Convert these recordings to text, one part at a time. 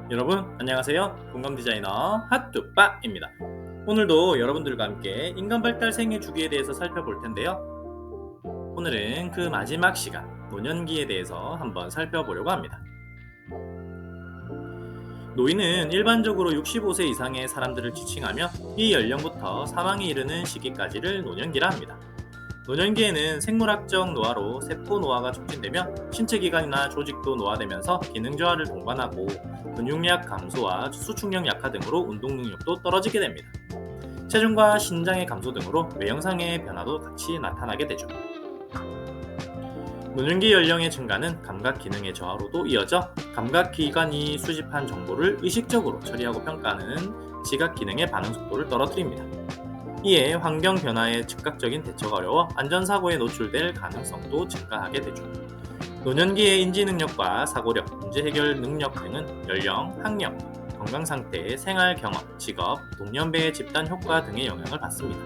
여러분 안녕하세요. 공감 디자이너 핫뚜빠입니다. 오늘도 여러분들과 함께 인간 발달 생애 주기에 대해서 살펴볼 텐데요. 오늘은 그 마지막 시간, 노년기에 대해서 한번 살펴보려고 합니다. 노인은 일반적으로 65세 이상의 사람들을 지칭하며 이 연령부터 사망에 이르는 시기까지를 노년기라 합니다. 노년기에는 생물학적 노화로 세포 노화가 촉진되며 신체 기관이나 조직도 노화되면서 기능 저하를 동반하고 근육량 감소와 수축력 약화 등으로 운동 능력도 떨어지게 됩니다. 체중과 신장의 감소 등으로 외형상의 변화도 같이 나타나게 되죠. 노년기 연령의 증가는 감각 기능의 저하로도 이어져 감각 기관이 수집한 정보를 의식적으로 처리하고 평가하는 지각 기능의 반응 속도를 떨어뜨립니다. 이에 환경 변화에 즉각적인 대처가 어려워 안전사고에 노출될 가능성도 증가하게 되죠. 노년기의 인지능력과 사고력, 문제 해결 능력 등은 연령, 학력, 건강상태, 생활 경험, 직업, 동년배의 집단 효과 등의 영향을 받습니다.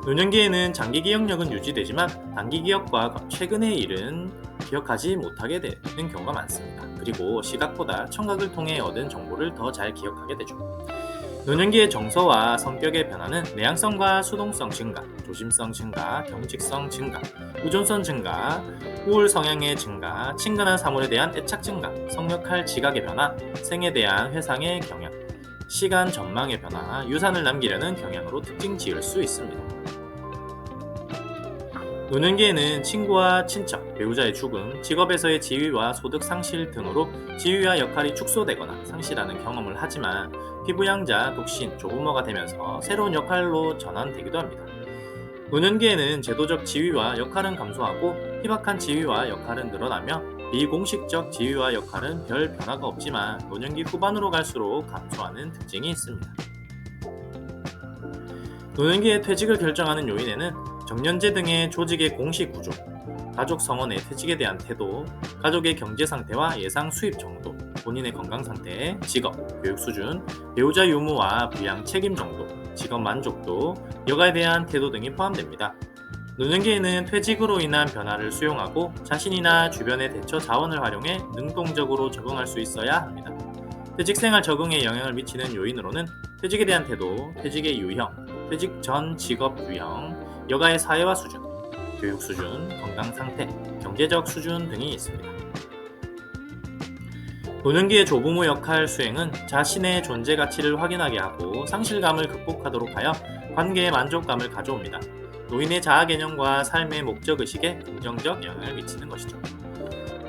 노년기에는 장기 기억력은 유지되지만 단기 기억과 최근의 일은 기억하지 못하게 되는 경우가 많습니다. 그리고 시각보다 청각을 통해 얻은 정보를 더 잘 기억하게 되죠. 노년기의 정서와 성격의 변화는 내향성과 수동성 증가, 조심성 증가, 경직성 증가, 의존성 증가, 우울 성향의 증가, 친근한 사물에 대한 애착 증가, 성역할 지각의 변화, 생에 대한 회상의 경향, 시간 전망의 변화, 유산을 남기려는 경향으로 특징 지을 수 있습니다. 노년기에는 친구와 친척, 배우자의 죽음, 직업에서의 지위와 소득 상실 등으로 지위와 역할이 축소되거나 상실하는 경험을 하지만 피부양자, 독신, 조부모가 되면서 새로운 역할로 전환되기도 합니다. 노년기에는 제도적 지위와 역할은 감소하고 희박한 지위와 역할은 늘어나며 비공식적 지위와 역할은 별 변화가 없지만 노년기 후반으로 갈수록 감소하는 특징이 있습니다. 노년기의 퇴직을 결정하는 요인에는 정년제 등의 조직의 공식 구조, 가족 성원의 퇴직에 대한 태도, 가족의 경제 상태와 예상 수입 정도, 본인의 건강 상태, 직업, 교육 수준, 배우자 유무와 부양 책임 정도, 직업 만족도, 여가에 대한 태도 등이 포함됩니다. 노년기에는 퇴직으로 인한 변화를 수용하고 자신이나 주변의 대처 자원을 활용해 능동적으로 적응할 수 있어야 합니다. 퇴직 생활 적응에 영향을 미치는 요인으로는 퇴직에 대한 태도, 퇴직의 유형, 퇴직 전 직업 유형, 여가의 사회화 수준, 교육 수준, 건강 상태, 경제적 수준 등이 있습니다. 노년기의 조부모 역할 수행은 자신의 존재 가치를 확인하게 하고 상실감을 극복하도록 하여 관계의 만족감을 가져옵니다. 노인의 자아 개념과 삶의 목적 의식에 긍정적 영향을 미치는 것이죠.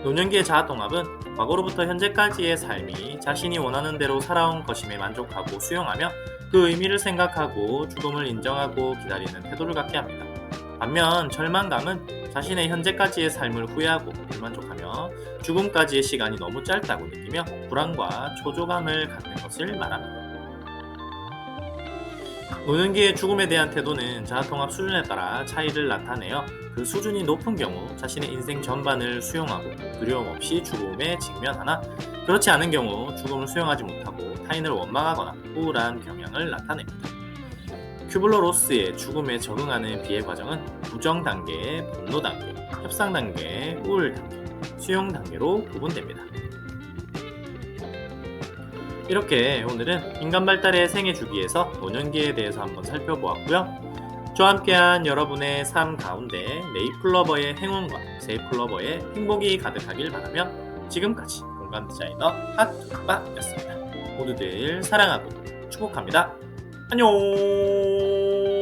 노년기의 자아 통합은 과거로부터 현재까지의 삶이 자신이 원하는 대로 살아온 것임에 만족하고 수용하며 그 의미를 생각하고 죽음을 인정하고 기다리는 태도를 갖게 합니다. 반면 절망감은 자신의 현재까지의 삶을 후회하고 불만족하며 죽음까지의 시간이 너무 짧다고 느끼며 불안과 초조감을 갖는 것을 말합니다. 노년기의 죽음에 대한 태도는 자아통합 수준에 따라 차이를 나타내어 그 수준이 높은 경우 자신의 인생 전반을 수용하고 두려움 없이 죽음에 직면하나 그렇지 않은 경우 죽음을 수용하지 못하고 타인을 원망하거나 우울한 경향을 나타냅니다. 큐블러-로스의 죽음에 적응하는 비애 과정은 부정 단계, 분노 단계, 협상 단계, 우울 단계, 수용 단계로 구분됩니다. 이렇게 오늘은 인간 발달의 생애 주기에서 노년기에 대해서 한번 살펴보았고요. 저와 함께한 여러분의 삶 가운데 네잎클로버의 행운과 세잎클로버의 행복이 가득하길 바라며 지금까지 공감 디자이너 핫뚜빠였습니다. 모두들 사랑하고 축복합니다. 안녕.